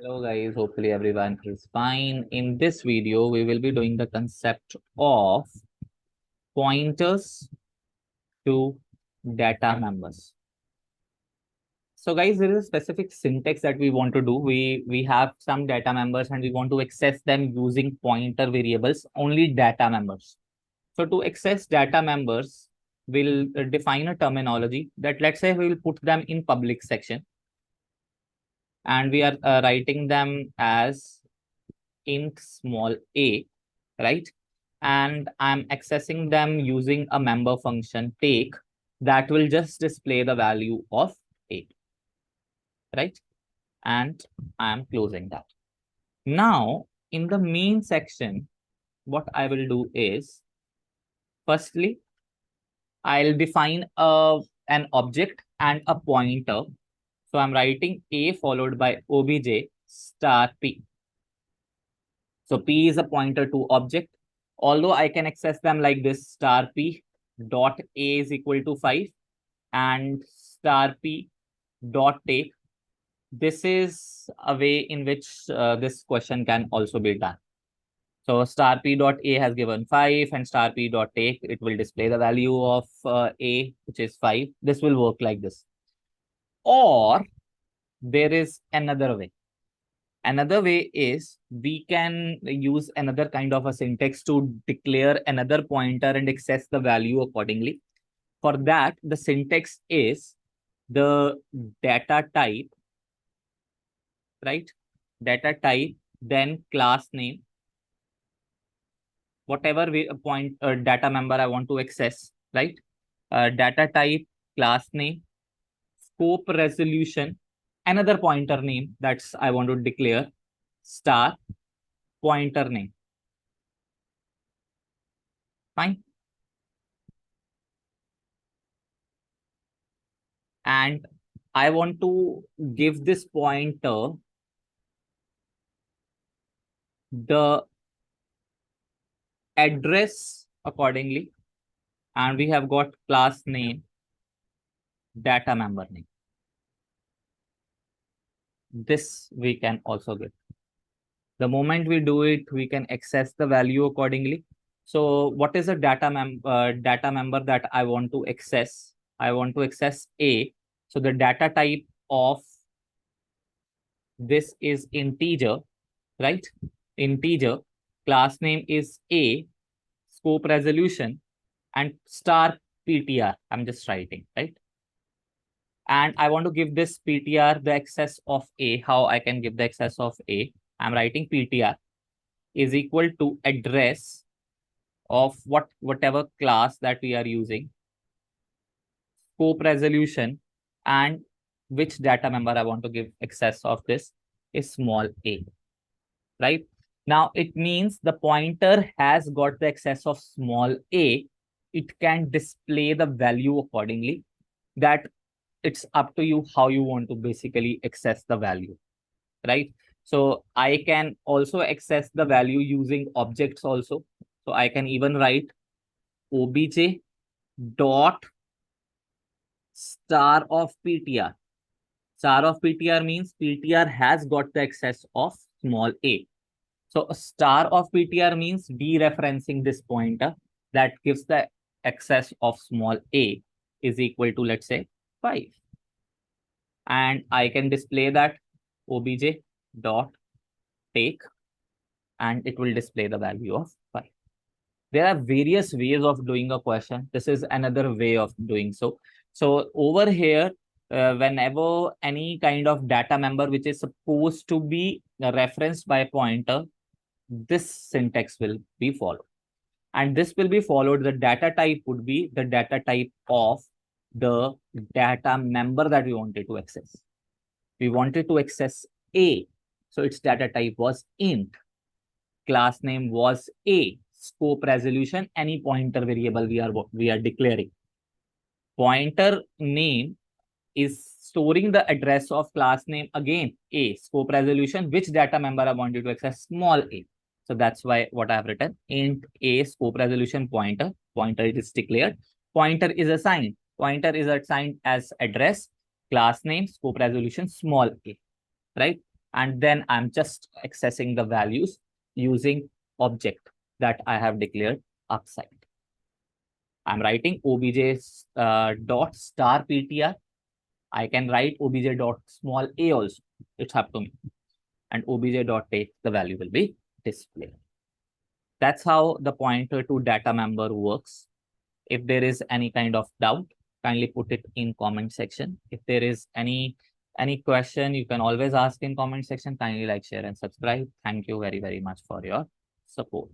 Hello guys, hopefully everyone is fine. In this video, we will be doing the concept of pointers to data members. So guys, there is a specific syntax that we want to do. We have some data members and we want to access them using pointer variables, only data members. So to access data members, we'll define a terminology that let's say we will put them in public section and we are writing them as int small a, right? And I'm accessing them using a member function take that will just display the value of a, right? And I'm closing that. Now, in the main section, what I will do is, firstly, I'll define an object and a pointer. So I'm writing a followed by obj star p. So p is a pointer to object. Although I can access them like this, star p dot a is equal to 5 and star p dot take. This is a way in which this question can also be done. So star p dot a has given 5 and star p dot take, it will display the value of a, which is 5. This will work like this. Or there is another way. Another way is we can use another kind of a syntax to declare another pointer and access the value accordingly. For that, the syntax is the data type, right? Data type, then class name, whatever data member I want to access, right? Data type, class name, scope resolution, another pointer name that's I want to declare, star, pointer name. Fine. And I want to give this pointer the address accordingly. And we have got class name, data member name. This we can also get. The moment we do it, we can access the value accordingly. So what is a data member that I want to access? I want to access A. So the data type of this is integer, right? Integer. Class name is A. Scope resolution and star PTR. I'm just writing, right? And I want to give this PTR the access of A. How I can give the access of A? I'm writing PTR is equal to address of whatever class that we are using, scope resolution, and which data member I want to give access of this is small a, right? Now it means the pointer has got the access of small a. It can display the value accordingly. That it's up to you how you want to basically access the value, right? So I can also access the value using objects also. So I can even write obj dot star of PTR. Star of PTR means PTR has got the access of small a. So a star of PTR means dereferencing this pointer that gives the access of small a is equal to, let's say, 5. And I can display that obj dot take and it will display the value of 5. There are various ways of doing a question. This is another way of doing so. So over here, whenever any kind of data member which is supposed to be referenced by a pointer, this syntax will be followed. And this will be followed. The data type would be the data type of the data member that we wanted to access. We wanted to access A. So its data type was int. Class name was A. Scope resolution, any pointer variable we are declaring. Pointer name is storing the address of class name again, A. Scope resolution, which data member I wanted to access, small a. So that's why what I have written, int A scope resolution pointer. Pointer is declared. Pointer is assigned. Pointer is assigned as address, class name, scope resolution, small a, right? And then I'm just accessing the values using object that I have declared upside. I'm writing obj dot star ptr. I can write obj dot small a also. It's up to me. And obj dot take the value will be displayed. That's how the pointer to data member works. If there is any kind of doubt, kindly put it in comment section. If there is any question, you can always ask in comment section. Kindly like, share, and subscribe. Thank you very, very much for your support.